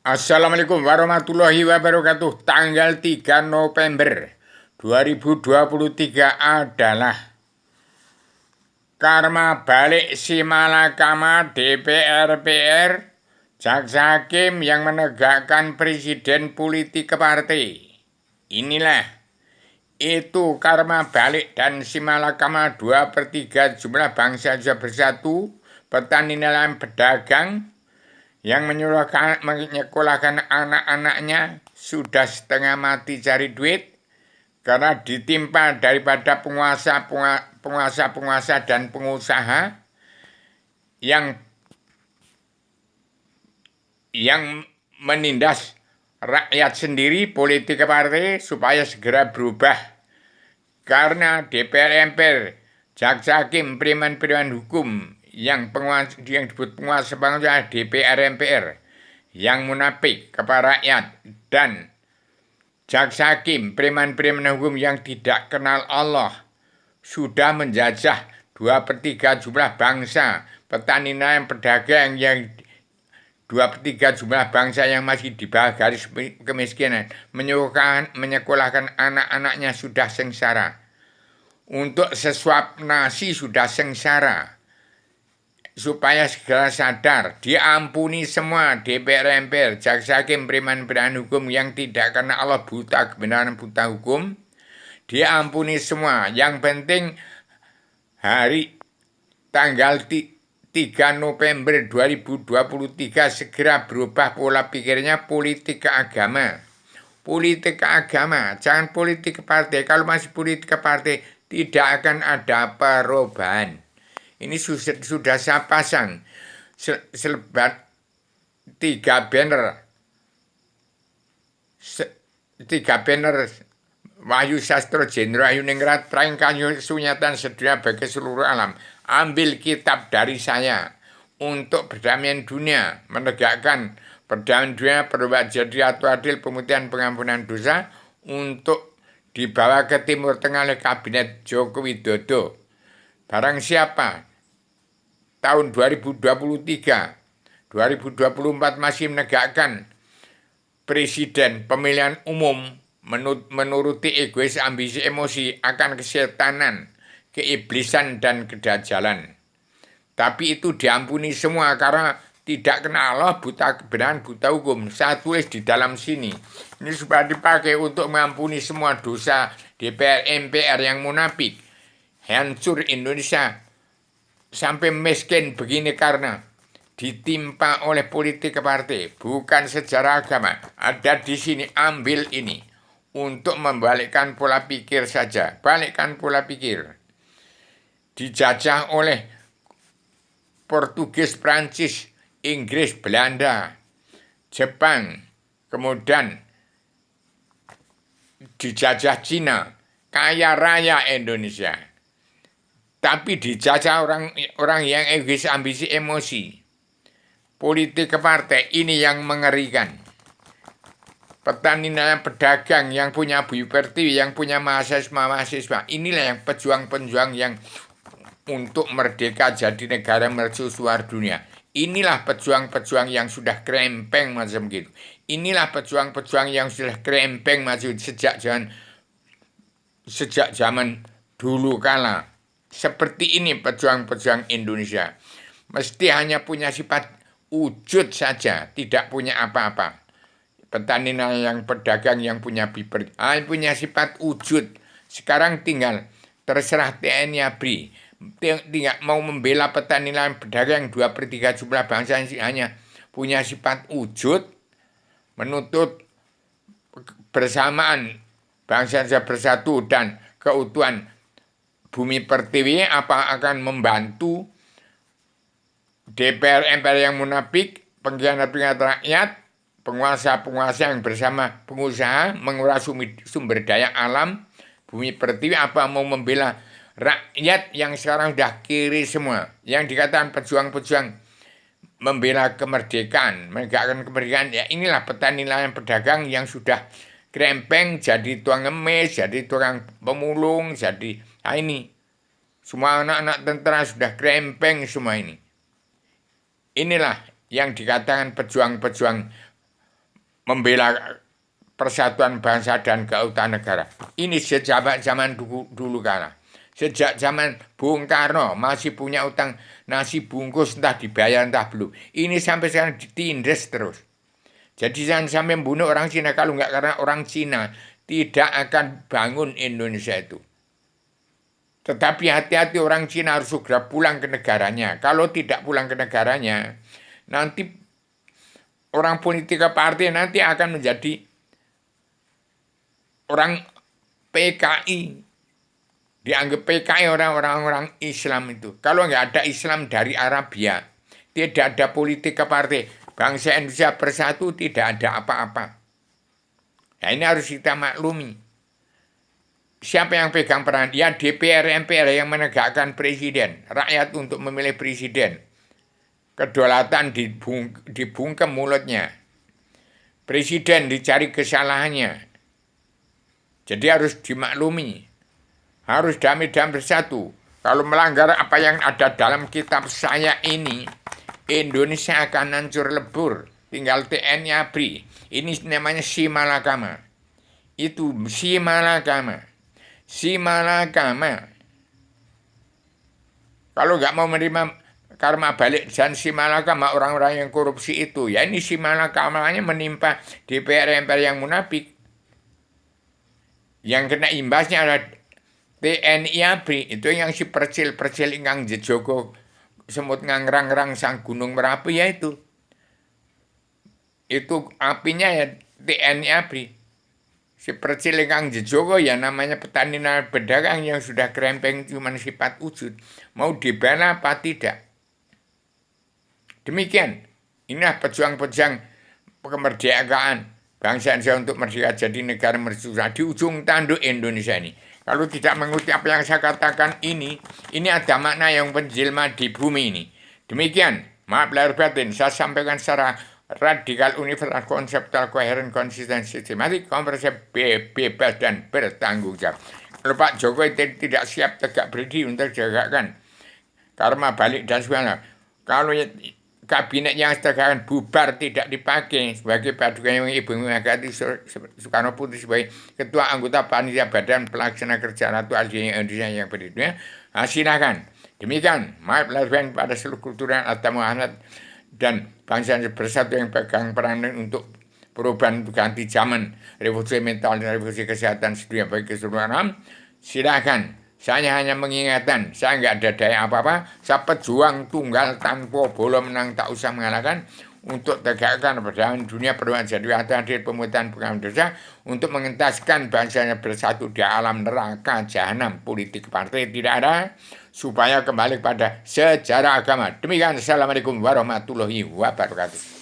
Assalamualaikum warahmatullahi wabarakatuh. Tanggal 3 November 2023 adalah karma balik si Malakama DPR PR Jaksa Hakim yang menegakkan presiden politik ke partai. Inilah itu karma balik dan si Malakama 2/3 jumlah bangsa sudah bersatu, petani nelayan pedagang yang menyekolahkan anak-anaknya sudah setengah mati cari duit karena ditimpa daripada penguasa dan pengusaha yang menindas rakyat sendiri, politik partai supaya segera berubah. Karena DPR MPR, Jaksa Hakim, Preman Hukum yang disebut penguasa DPR MPR yang munafik kepada rakyat, dan Jaksa Hakim, Preman Hukum yang tidak kenal Allah sudah menjajah 2/3 jumlah bangsa, petani nelayan pedagang yang 2/3 jumlah bangsa yang masih di bawah garis kemiskinan, menyekolahkan anak-anaknya sudah sengsara. Untuk sesuap nasi sudah sengsara. Supaya segera sadar, diampuni semua DPR MPR, Jaksa Hakim, Preman Hukum yang tidak karena Allah buta kebenaran, buta hukum. Diampuni semua. Yang penting hari tanggal 3 November 2023 segera berubah pola pikirnya politik ke agama. Politik ke agama, jangan politik ke partai. Kalau masih politik ke partai, tidak akan ada perubahan. Ini sudah saya pasang selebar 3 banner. 3 banner Wahyu Sastro Jenderal Yuningrat Prangkanyo Sunyatan Sedunia bagi seluruh alam. Ambil kitab dari saya untuk perdamaian dunia, menegakkan perdamaian dunia, perubahan jadi atau adil, pemutihan pengampunan dosa, untuk dibawa ke Timur Tengah oleh Kabinet Joko Widodo. Barang siapa tahun 2023, 2024 masih menegakkan presiden pemilihan umum menuruti egois, ambisi, emosi, akan kesetanan, keiblisan, dan kedajalan. Tapi itu diampuni semua karena tidak kenal Allah, buta kebenaran, buta hukum. Saya tulis di dalam sini. Ini supaya dipakai untuk mengampuni semua dosa DPR MPR yang munafik. Hancur Indonesia sampai miskin begini karena ditimpa oleh politik partai, bukan sejarah agama. Ada di sini, ambil ini untuk membalikkan pola pikir saja. Balikkan pola pikir. Dijajah oleh Portugis, Prancis, Inggris, Belanda, Jepang, kemudian dijajah Cina, kaya raya Indonesia. Tapi dijajah orang yang egois, ambisi, emosi. Politik ke partai ini yang mengerikan. Petani nelayan pedagang yang punya Bumi Pertiwi, yang punya mahasiswa, inilah yang pejuang-pejuang yang untuk merdeka jadi negara mercusuar dunia. Inilah pejuang-pejuang yang sudah krempeng macam gitu. Inilah pejuang-pejuang yang sudah krempeng maju sejak zaman dulu kala. Seperti ini pejuang-pejuang Indonesia. Mesti hanya punya sifat wujud saja, tidak punya apa-apa. Petani yang pedagang yang punya biber, punya sifat wujud. Sekarang tinggal terserah TNI ABRI. Tidak mau membela petani nelayan pedagang 2/3 jumlah bangsa hanya punya sifat wujud, menuntut bersamaan bangsa bersatu dan keutuhan Bumi Pertiwi. Apa akan membantu DPR MPR yang munafik, pengkhianat rakyat, penguasa-penguasa yang bersama pengusaha menguras sumber daya alam Bumi Pertiwi? Apa mau membela rakyat yang sekarang sudah kiri semua, yang dikatakan pejuang-pejuang membela kemerdekaan, menegakkan kemerdekaan? Ya inilah petani nelayan pedagang yang sudah krempeng, jadi tukang ngemis, jadi tukang pemulung, jadi ini semua anak-anak tentara sudah krempeng semua ini. Inilah yang dikatakan pejuang-pejuang membela persatuan bangsa dan keutuhan negara. Ini sejak zaman dulu kala. Sejak zaman Bung Karno masih punya utang nasi bungkus entah dibayar entah belum. Ini sampai sekarang ditindas terus. Jadi jangan sampai membunuh orang Cina. Kalau nggak karena orang Cina tidak akan bangun Indonesia itu. Tetapi hati-hati orang Cina harus segera pulang ke negaranya. Kalau tidak pulang ke negaranya, nanti orang politik partai nanti akan menjadi orang PKI. Dianggap PKI orang-orang Islam itu. Kalau nggak ada Islam dari Arabia, tidak ada politik partai. Bangsa Indonesia bersatu tidak ada apa-apa. Nah ini harus kita maklumi. Siapa yang pegang peran? Ya DPR, MPR yang menegakkan presiden. Rakyat untuk memilih presiden. Kedaulatan dibungkem mulutnya. Presiden dicari kesalahannya. Jadi harus dimaklumi. Harus damai dan bersatu. Kalau melanggar apa yang ada dalam kitab saya ini, Indonesia akan hancur lebur. Tinggal TNI ABRI. Ini namanya Simalakama. Itu Simalakama. Simalakama. Kalau nggak mau menerima karma balik dan Simalakama orang-orang yang korupsi itu, ya ini Simalakamanya menimpa DPR MPR yang munafik. Yang kena imbasnya adalah TNI ABRI, itu yang si percil ingkang jejogo semut ngangrang-rang sang gunung Merapi ya itu. Itu apinya ya TNI ABRI. Si percil ingkang jejogo ya namanya petani pedagang yang sudah kerempeng cuma sifat wujud. Mau dibela apa tidak? Demikian. Inilah pejuang-pejuang kemerdekaan bangsa Indonesia untuk merdeka jadi negara merdeka di ujung tanduk Indonesia ini. Kalau tidak mengikuti apa yang saya katakan ini ada makna yang menjelma di bumi ini. Demikian, maaf lahir batin, saya sampaikan secara radikal, universal, konseptual, koheren, konsisten, sistematik, komprehensif, bebas, dan bertanggung jawab. Kalau Pak Jokowi tidak siap tegak berdiri untuk tegakkan karma balik dan sebagainya. Kalau kabinet yang sekarang bubar tidak dipakai sebagai padukan yang Ibu Megawati Soekarno Putri sebagai ketua anggota panitia badan pelaksana kerja Ratu Asia Indonesia yang berikutnya, silakan. Demikian, maaf lahir pada seluruh kultural atau Muhammad dan bangsa bersatu yang pegang peranan untuk perubahan ganti zaman, revolusi mental dan revolusi kesehatan sedunia bagi keseluruhan alam. Silakan. Saya hanya mengingatkan, saya nggak ada daya apa-apa, saya pejuang tunggal tanpa bola menang tak usah mengalahkan untuk tegakkan perdamaian dunia perubahan jadi hadir pemutaan pengambilan dosa untuk mengentaskan bangsanya bersatu di alam neraka jahanam politik partai tidak ada supaya kembali pada sejarah agama. Demikian, Assalamualaikum warahmatullahi wabarakatuh.